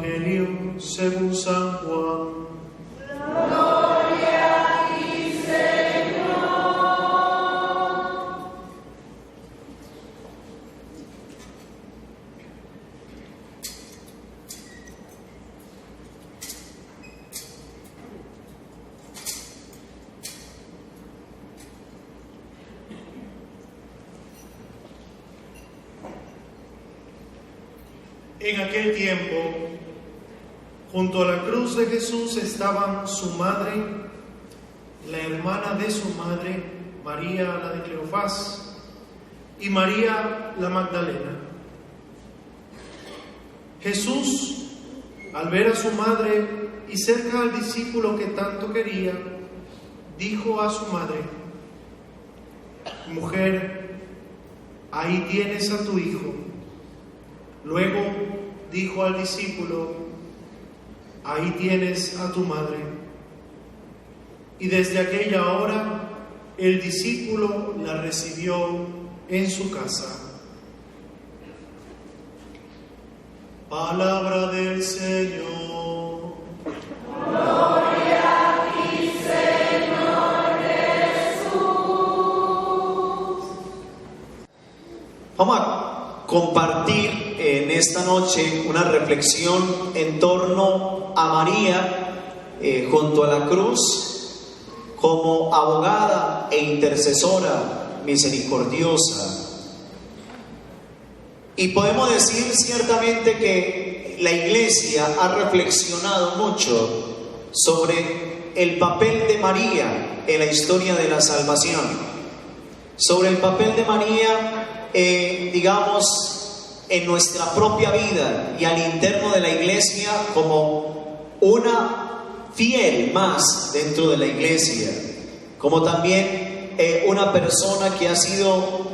Evangelio según San Juan. Gloria a ti, Señor. En aquel tiempo, junto a la cruz de Jesús estaban su madre, la hermana de su madre, María la de Cleofás, y María la Magdalena. Jesús, al ver a su madre y cerca al discípulo que tanto quería, dijo a su madre: Mujer, ahí tienes a tu hijo. Luego dijo al discípulo: Ahí tienes a tu madre. Y desde aquella hora el discípulo la recibió en su casa. Palabra del Señor. Gloria a ti, Señor Jesús. Vamos a compartir en esta noche una reflexión en torno a María junto a la cruz como abogada e intercesora misericordiosa. Y podemos decir ciertamente que la Iglesia ha reflexionado mucho sobre el papel de María en la historia de la salvación, sobre el papel de María, digamos, en nuestra propia vida y al interno de la Iglesia como una fiel más dentro de la Iglesia, como también una persona que ha sido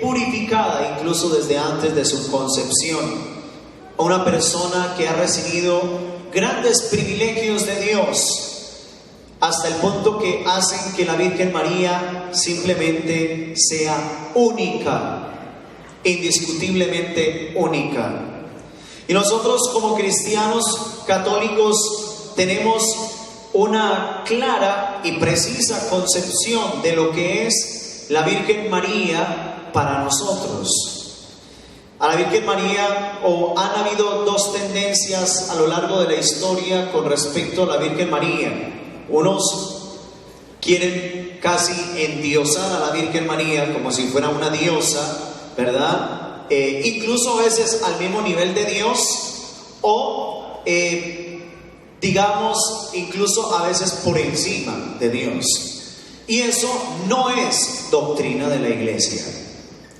purificada incluso desde antes de su concepción, una persona que ha recibido grandes privilegios de Dios hasta el punto que hacen que la Virgen María simplemente sea única, indiscutiblemente única. Y nosotros como cristianos católicos tenemos una clara y precisa concepción de lo que es la Virgen María para nosotros. A la Virgen María, han habido dos tendencias a lo largo de la historia con respecto a la Virgen María. Unos quieren casi endiosar a la Virgen María como si fuera una diosa, ¿verdad? Incluso a veces al mismo nivel de Dios, o digamos incluso a veces por encima de Dios. Y eso no es doctrina de la Iglesia.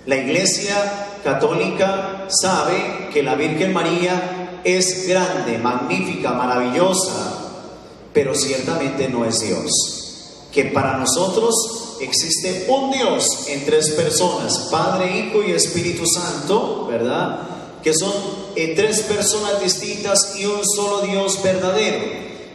La Iglesia católica sabe que la Virgen María es grande, magnífica, maravillosa, pero ciertamente no es Dios. Que para nosotros existe un Dios en tres personas, Padre, Hijo y Espíritu Santo, ¿verdad? Que son tres personas distintas y un solo Dios verdadero.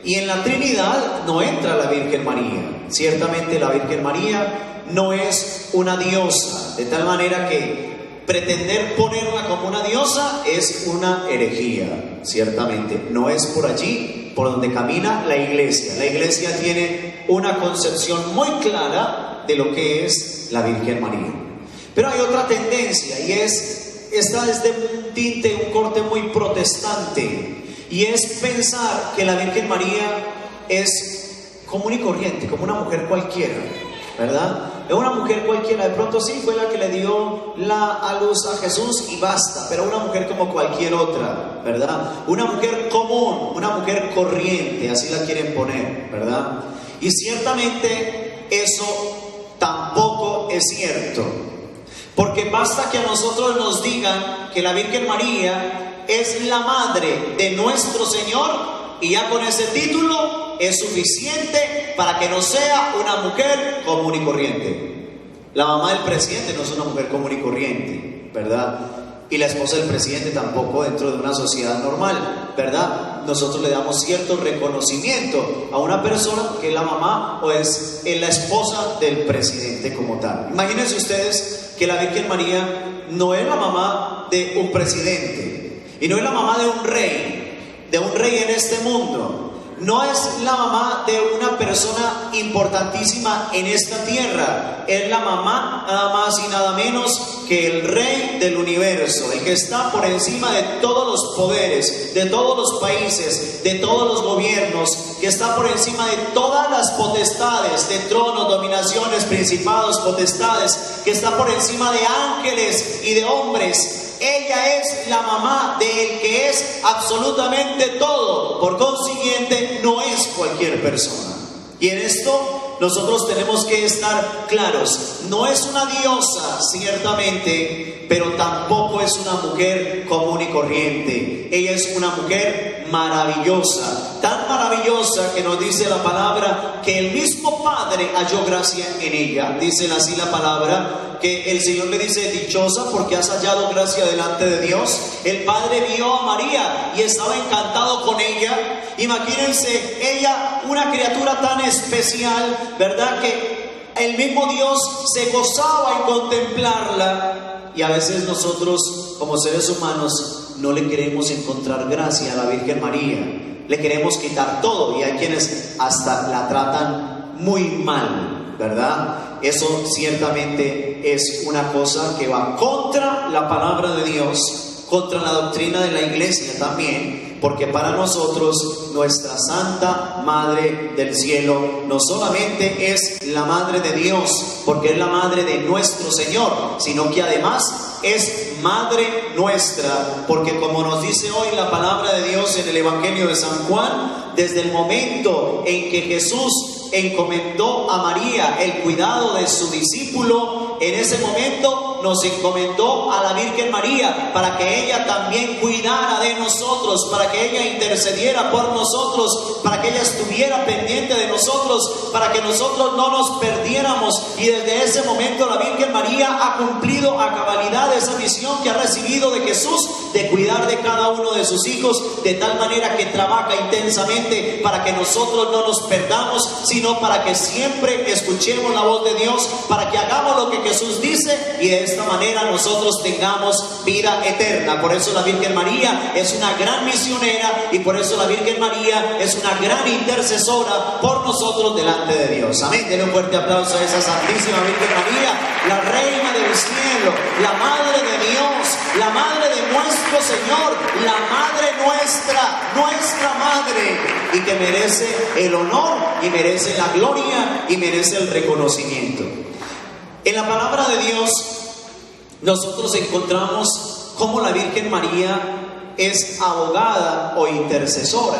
Y en la Trinidad no entra la Virgen María. Ciertamente la Virgen María no es una diosa, de tal manera que pretender ponerla como una diosa es una herejía. Ciertamente no es por allí por donde camina la Iglesia. La Iglesia tiene una concepción muy clara de lo que es la Virgen María. Pero hay otra tendencia, y esta es de un tinte, un corte muy protestante, y es pensar que la Virgen María es común y corriente, como una mujer cualquiera, ¿verdad? Es una mujer cualquiera, de pronto sí fue la que le dio a luz a Jesús y basta, pero una mujer como cualquier otra, ¿verdad? Una mujer común, una mujer corriente, así la quieren poner, ¿verdad? Y ciertamente eso tampoco es cierto, porque basta que a nosotros nos digan que la Virgen María es la madre de nuestro Señor, y ya con ese título es suficiente para que no sea una mujer común y corriente. La mamá del presidente no es una mujer común y corriente, ¿verdad? Y la esposa del presidente tampoco dentro de una sociedad normal, ¿verdad? Nosotros le damos cierto reconocimiento a una persona que es la mamá o es la esposa del presidente como tal. Imagínense ustedes que la Virgen María no es la mamá de un presidente y no es la mamá de un rey, de rey en este mundo. No es la mamá de una persona importantísima en esta tierra. Es la mamá nada más y nada menos que el rey del universo, el que está por encima de todos los poderes, de todos los países, de todos los gobiernos, que está por encima de todas las potestades, de tronos, dominaciones, principados, potestades, que está por encima de ángeles y de hombres. Ella es la mamá del que es absolutamente todo. Por consiguiente, no es cualquier persona. Y en esto nosotros tenemos que estar claros. No es una diosa, ciertamente, pero tampoco es una mujer común y corriente. Ella es una mujer maravillosa, tan maravillosa que nos dice la palabra que el mismo Padre halló gracia en ella. Dice así la palabra, que el Señor le dice: dichosa porque has hallado gracia delante de Dios. El Padre vio a María y estaba encantado con ella. Imagínense, ella, una criatura tan especial, ¿verdad? Que el mismo Dios se gozaba en contemplarla. Y a veces nosotros, como seres humanos, no le queremos encontrar gracia a la Virgen María. Le queremos quitar todo, y hay quienes hasta la tratan muy mal, ¿verdad? Eso ciertamente es una cosa que va contra la palabra de Dios, contra la doctrina de la iglesia también, porque para nosotros nuestra Santa Madre del Cielo no solamente es la Madre de Dios, porque es la Madre de nuestro Señor, sino que además es Madre nuestra, porque como nos dice hoy la palabra de Dios en el Evangelio de San Juan, desde el momento en que Jesús encomendó a María el cuidado de su discípulo, en ese momento nos encomendó a la Virgen María para que ella también cuidara de nosotros, para que ella intercediera por nosotros, para que ella estuviera pendiente de nosotros, para que nosotros no nos perdiéramos. Y desde ese momento la Virgen María ha cumplido a cabalidad esa misión que ha recibido de Jesús, de cuidar de cada uno de sus hijos, de tal manera que trabaja intensamente para que nosotros no nos perdamos, sino para que siempre escuchemos la voz de Dios, para que hagamos lo que Jesús dice y de esta manera nosotros tengamos vida eterna. Por eso la Virgen María es una gran misionera, y por eso la Virgen María es una gran intercesora por nosotros delante de Dios. Amén. Denle un fuerte aplauso a esa Santísima Virgen María, la Reina del cielo, la Madre de Dios, la Madre de nuestro Señor, la Madre nuestra Madre, y que merece el honor y merece la gloria y merece el reconocimiento. En la palabra de Dios nosotros encontramos cómo la Virgen María es abogada o intercesora.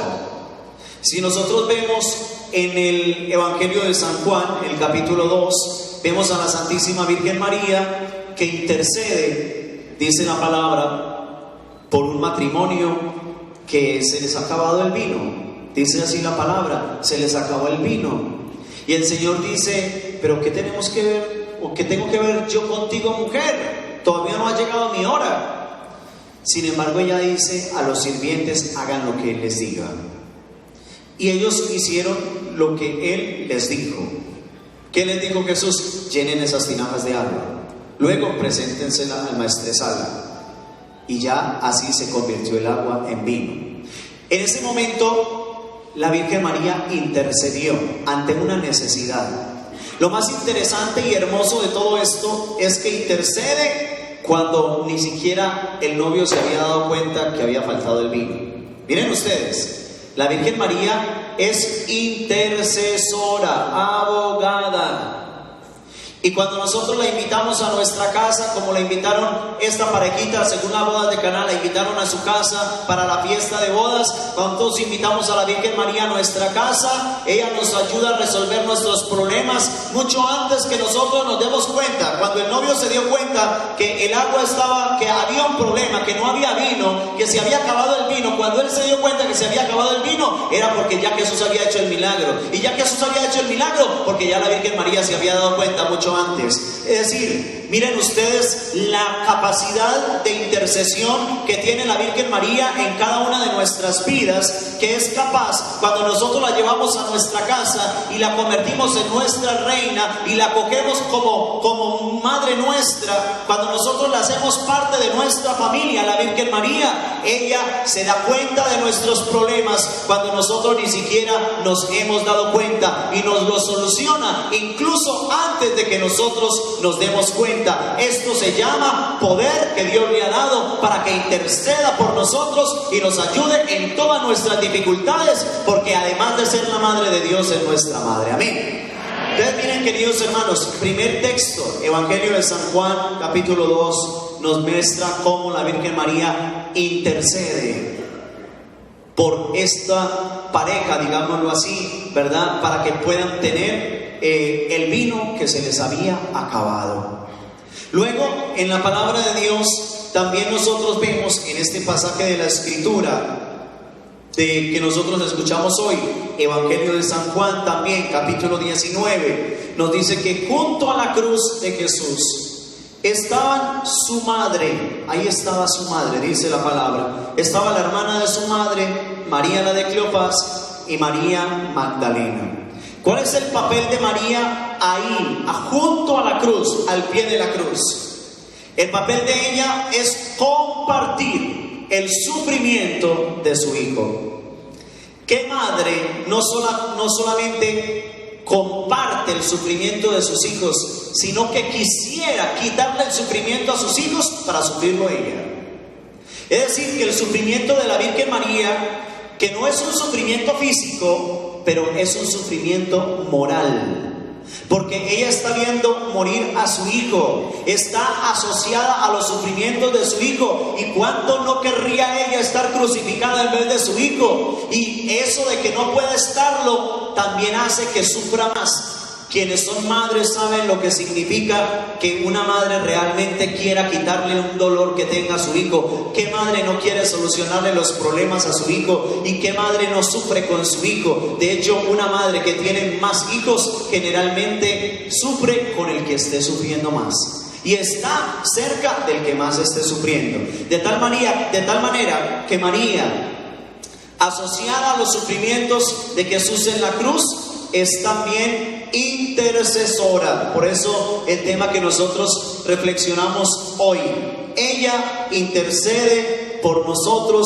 Si nosotros vemos en el Evangelio de San Juan, el capítulo 2, vemos a la Santísima Virgen María que intercede, dice la palabra, por un matrimonio que se les ha acabado el vino. Dice así la palabra: se les acabó el vino. Y el Señor dice: pero ¿qué tenemos que ver? ¿O qué tengo que ver yo contigo, mujer? Todavía no ha llegado mi hora. Sin embargo, ella dice a los sirvientes: hagan lo que Él les diga. Y ellos hicieron lo que Él les dijo. ¿Qué les dijo Jesús? Llenen esas tinajas de agua, luego preséntensela al maestresala. Y ya así se convirtió el agua en vino. En ese momento la Virgen María intercedió ante una necesidad. Lo más interesante y hermoso de todo esto es que intercede cuando ni siquiera el novio se había dado cuenta que había faltado el vino. Miren ustedes, la Virgen María es intercesora, abogada. Y cuando nosotros la invitamos a nuestra casa, como la invitaron esta parejita según la boda de Caná, la invitaron a su casa para la fiesta de bodas, cuando todos invitamos a la Virgen María a nuestra casa, ella nos ayuda a resolver nuestros problemas mucho antes que nosotros nos demos cuenta. Cuando el novio se dio cuenta que el agua estaba, que había un problema, que no había vino, que se había acabado el vino, cuando él se dio cuenta que se había acabado el vino, era porque ya Jesús había hecho el milagro. Y ya Jesús había hecho el milagro porque ya la Virgen María se había dado cuenta mucho antes. Es decir, miren ustedes la capacidad de intercesión que tiene la Virgen María en cada una de nuestras vidas, que es capaz, cuando nosotros la llevamos a nuestra casa y la convertimos en nuestra reina y la cogemos como madre nuestra, cuando nosotros la hacemos parte de nuestra familia, la Virgen María, ella se da cuenta de nuestros problemas cuando nosotros ni siquiera nos hemos dado cuenta y nos lo soluciona incluso antes de que nosotros nos demos cuenta. Esto se llama poder que Dios le ha dado para que interceda por nosotros y nos ayude en todas nuestras dificultades, porque además de ser la madre de Dios, es nuestra madre. Amén. Ustedes miren, queridos hermanos, primer texto, Evangelio de San Juan, capítulo 2, nos muestra cómo la Virgen María intercede por esta pareja, digámoslo así, ¿verdad? Para que puedan tener el vino que se les había acabado. Luego, en la palabra de Dios, también nosotros vemos en este pasaje de la Escritura que nosotros escuchamos hoy, Evangelio de San Juan también, capítulo 19, nos dice que junto a la cruz de Jesús estaban su madre. Ahí estaba su madre, dice la palabra. Estaba la hermana de su madre, María la de Cleofás, y María Magdalena. ¿Cuál es el papel de María ahí, junto a la cruz, al pie de la cruz? El papel de ella es compartir el sufrimiento de su hijo. ¿Qué madre no solamente comparte el sufrimiento de sus hijos, sino que quisiera quitarle el sufrimiento a sus hijos para sufrirlo ella? Es decir, que el sufrimiento de la Virgen María, que no es un sufrimiento físico, pero es un sufrimiento moral, porque ella está viendo morir a su hijo, está asociada a los sufrimientos de su hijo. ¿Y cuánto no querría ella estar crucificada en vez de su hijo? Y eso de que no puede estarlo también hace que sufra más. Quienes son madres saben lo que significa que una madre realmente quiera quitarle un dolor que tenga a su hijo. ¿Qué madre no quiere solucionarle los problemas a su hijo? ¿Y qué madre no sufre con su hijo? De hecho, una madre que tiene más hijos generalmente sufre con el que esté sufriendo más, y está cerca del que más esté sufriendo. De tal manera que María, asociada a los sufrimientos de Jesús en la cruz, es también intercesora. Por eso el tema que nosotros reflexionamos hoy, ella intercede por nosotros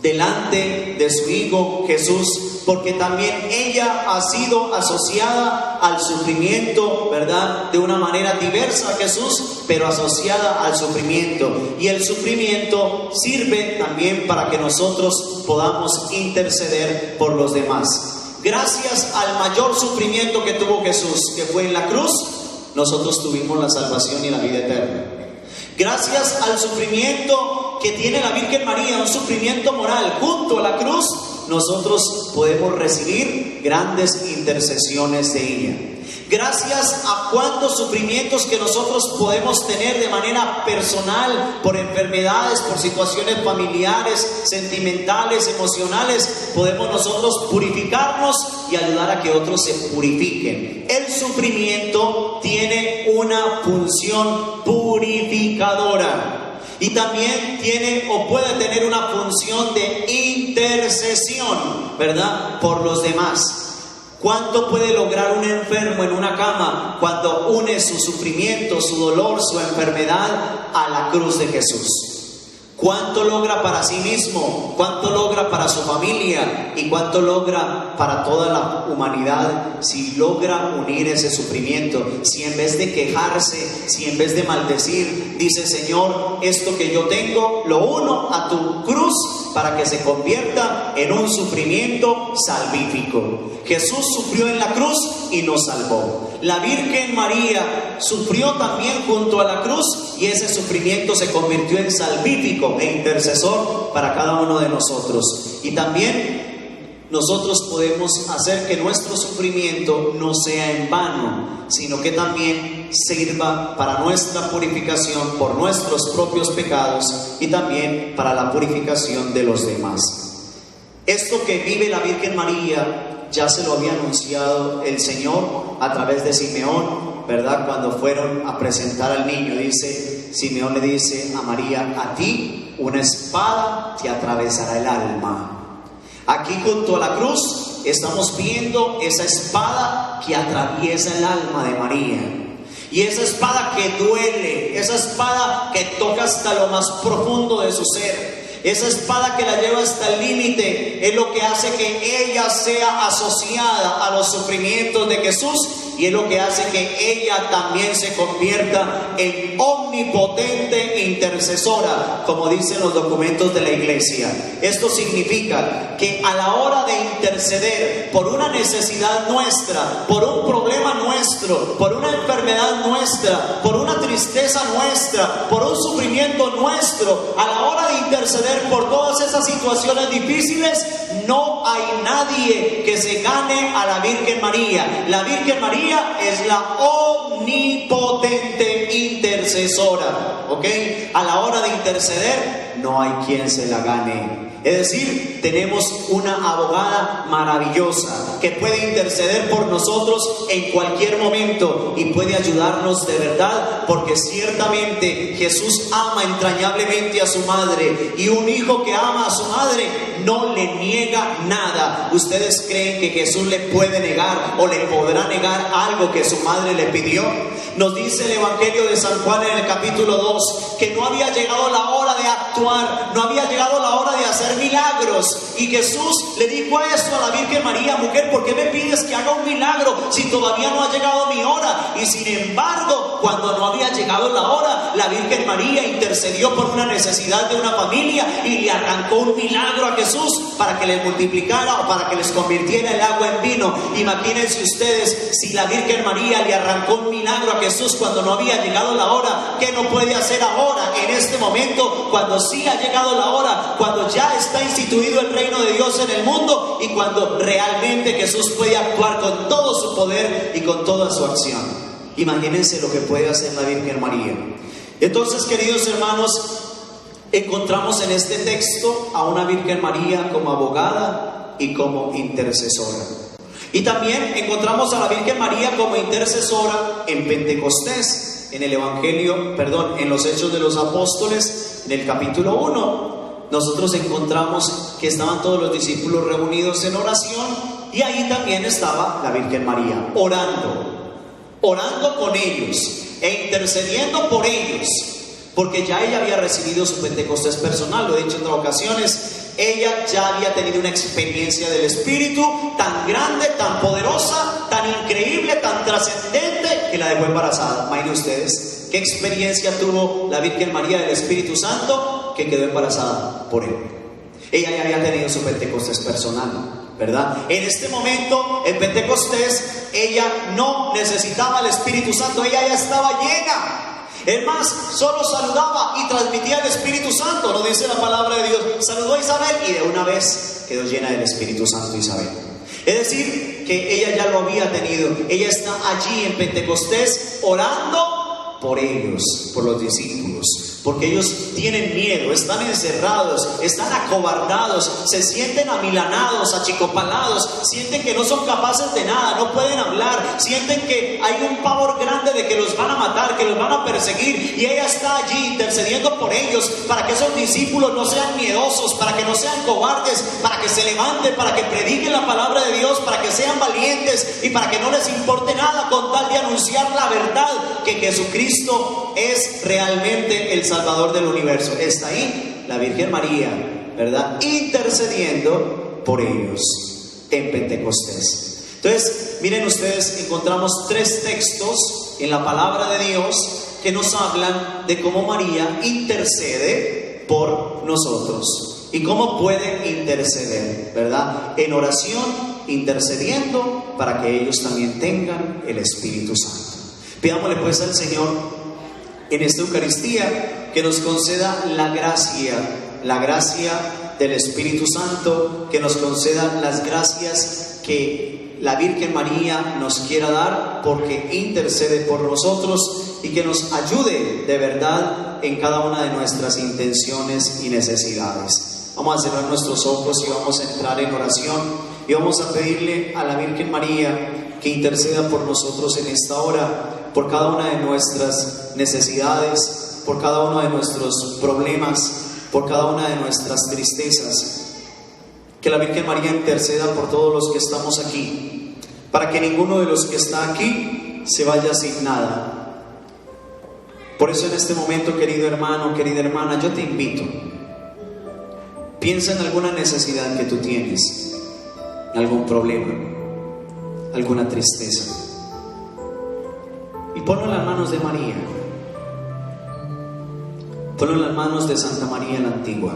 delante de su Hijo Jesús, porque también ella ha sido asociada al sufrimiento, ¿verdad? De una manera diversa a Jesús, pero asociada al sufrimiento. Y el sufrimiento sirve también para que nosotros podamos interceder por los demás. Gracias al mayor sufrimiento que tuvo Jesús, que fue en la cruz, nosotros tuvimos la salvación y la vida eterna. Gracias al sufrimiento que tiene la Virgen María, un sufrimiento moral, junto a la cruz, nosotros podemos recibir grandes intercesiones de ella. Gracias a cuántos sufrimientos que nosotros podemos tener de manera personal, por enfermedades, por situaciones familiares, sentimentales, emocionales, podemos nosotros purificarnos y ayudar a que otros se purifiquen. El sufrimiento tiene una función purificadora. Y también tiene o puede tener una función de intercesión, ¿verdad? Por los demás. ¿Cuánto puede lograr un enfermo en una cama cuando une su sufrimiento, su dolor, su enfermedad a la cruz de Jesús? ¿Cuánto logra para sí mismo? ¿Cuánto logra para su familia? ¿Y cuánto logra para toda la humanidad si logra unir ese sufrimiento? Si en vez de quejarse, si en vez de maldecir, dice: Señor, esto que yo tengo lo uno a tu cruz para que se convierta en un sufrimiento salvífico. Jesús sufrió en la cruz y nos salvó. La Virgen María sufrió también junto a la cruz, y ese sufrimiento se convirtió en salvífico e intercesor para cada uno de nosotros. Y también nosotros podemos hacer que nuestro sufrimiento no sea en vano, sino que también sirva para nuestra purificación por nuestros propios pecados y también para la purificación de los demás. Esto que vive la Virgen María ya se lo había anunciado el Señor a través de Simeón ¿verdad? Cuando fueron a presentar al niño, dice, Simeón le dice a María, a ti una espada te atravesará el alma. Aquí junto a la cruz estamos viendo esa espada que atraviesa el alma de María. Y esa espada que duele, esa espada que toca hasta lo más profundo de su ser. Esa espada que la lleva hasta el límite es lo que hace que ella sea asociada a los sufrimientos de Jesús, y es lo que hace que ella también se convierta en omnipotente intercesora, como dicen los documentos de la iglesia. Esto significa que a la hora de interceder por una necesidad nuestra, por un problema nuestro, por una enfermedad nuestra, por una tristeza nuestra, por un sufrimiento nuestro, a la hora de interceder por todas esas situaciones difíciles, no hay nadie que se gane a la Virgen María. La Virgen María es la omnipotente intercesora, ¿ok? A la hora de interceder, no hay quien se la gane. Es decir, tenemos una abogada maravillosa que puede interceder por nosotros en cualquier momento y puede ayudarnos de verdad, porque ciertamente Jesús ama entrañablemente a su madre, y un hijo que ama a su madre no le niega nada. ¿Ustedes creen que Jesús le puede negar o le podrá negar algo que su madre le pidió? Nos dice el Evangelio de San Juan en el capítulo 2 que no había llegado la hora de actuar, no había llegado la hora de hacer milagros, y Jesús le dijo a esto a la Virgen María: mujer, ¿por qué me pides que haga un milagro si todavía no ha llegado mi hora? Y sin embargo, cuando no había llegado la hora, la Virgen María intercedió por una necesidad de una familia y le arrancó un milagro a Jesús para que les multiplicara o para que les convirtiera el agua en vino. Imagínense ustedes, si la Virgen María le arrancó un milagro a Jesús cuando no había llegado la hora, ¿qué no puede hacer ahora, en este momento, cuando sí ha llegado la hora, cuando ya está instituido el reino de Dios en el mundo y cuando realmente Jesús puede actuar con todo su poder y con toda su acción? Imagínense lo que puede hacer la Virgen María. Entonces, queridos hermanos, encontramos en este texto a una Virgen María como abogada y como intercesora. Y también encontramos a la Virgen María como intercesora en Pentecostés, en el Evangelio, en los Hechos de los Apóstoles, en el capítulo 1. Nosotros encontramos que estaban todos los discípulos reunidos en oración, y ahí también estaba la Virgen María orando con ellos e intercediendo por ellos, porque ya ella había recibido su Pentecostés personal. Lo he dicho en otras ocasiones, ella ya había tenido una experiencia del Espíritu tan grande, tan poderosa, tan increíble, tan trascendente, que la dejó embarazada. Imaginen ustedes qué experiencia tuvo la Virgen María del Espíritu Santo, que quedó embarazada por él. Ella ya había tenido su Pentecostés personal, ¿verdad? En este momento, en Pentecostés, ella no necesitaba el Espíritu Santo, ella ya estaba llena. Es más, solo saludaba y transmitía el Espíritu Santo. Lo dice la palabra de Dios. Saludó a Isabel y de una vez quedó llena del Espíritu Santo Isabel. Es decir, que ella ya lo había tenido. Ella está allí en Pentecostés orando por ellos, por los discípulos, porque ellos tienen miedo, están encerrados, están acobardados, se sienten amilanados, achicopalados, sienten que no son capaces de nada, no pueden hablar, sienten que hay un pavor grande de que los van a matar, que los van a perseguir, y ella está allí intercediendo por ellos, para que esos discípulos no sean miedosos, para que no sean cobardes, para que se levanten, para que prediquen la palabra de Dios, para que sean valientes y para que no les importe nada con tal de anunciar la verdad, que Jesucristo es realmente el Salvador del universo. Está ahí la Virgen María, ¿verdad?, intercediendo por ellos en Pentecostés. Entonces, miren ustedes, encontramos 3 textos en la palabra de Dios que nos hablan de cómo María intercede por nosotros y cómo puede interceder, ¿verdad?, en oración, intercediendo para que ellos también tengan el Espíritu Santo. Pidámosle pues al Señor en esta Eucaristía que nos conceda la gracia del Espíritu Santo, que nos conceda las gracias que la Virgen María nos quiera dar, porque intercede por nosotros, y que nos ayude de verdad en cada una de nuestras intenciones y necesidades. Vamos a cerrar nuestros ojos y vamos a entrar en oración y vamos a pedirle a la Virgen María que interceda por nosotros en esta hora, por cada una de nuestras necesidades, por cada uno de nuestros problemas, por cada una de nuestras tristezas. Que la Virgen María interceda por todos los que estamos aquí, para que ninguno de los que está aquí se vaya sin nada. Por eso en este momento, querido hermano, querida hermana, yo te invito, piensa en alguna necesidad que tú tienes, algún problema, alguna tristeza, y ponlo en las manos de María, ponlo en las manos de Santa María la Antigua.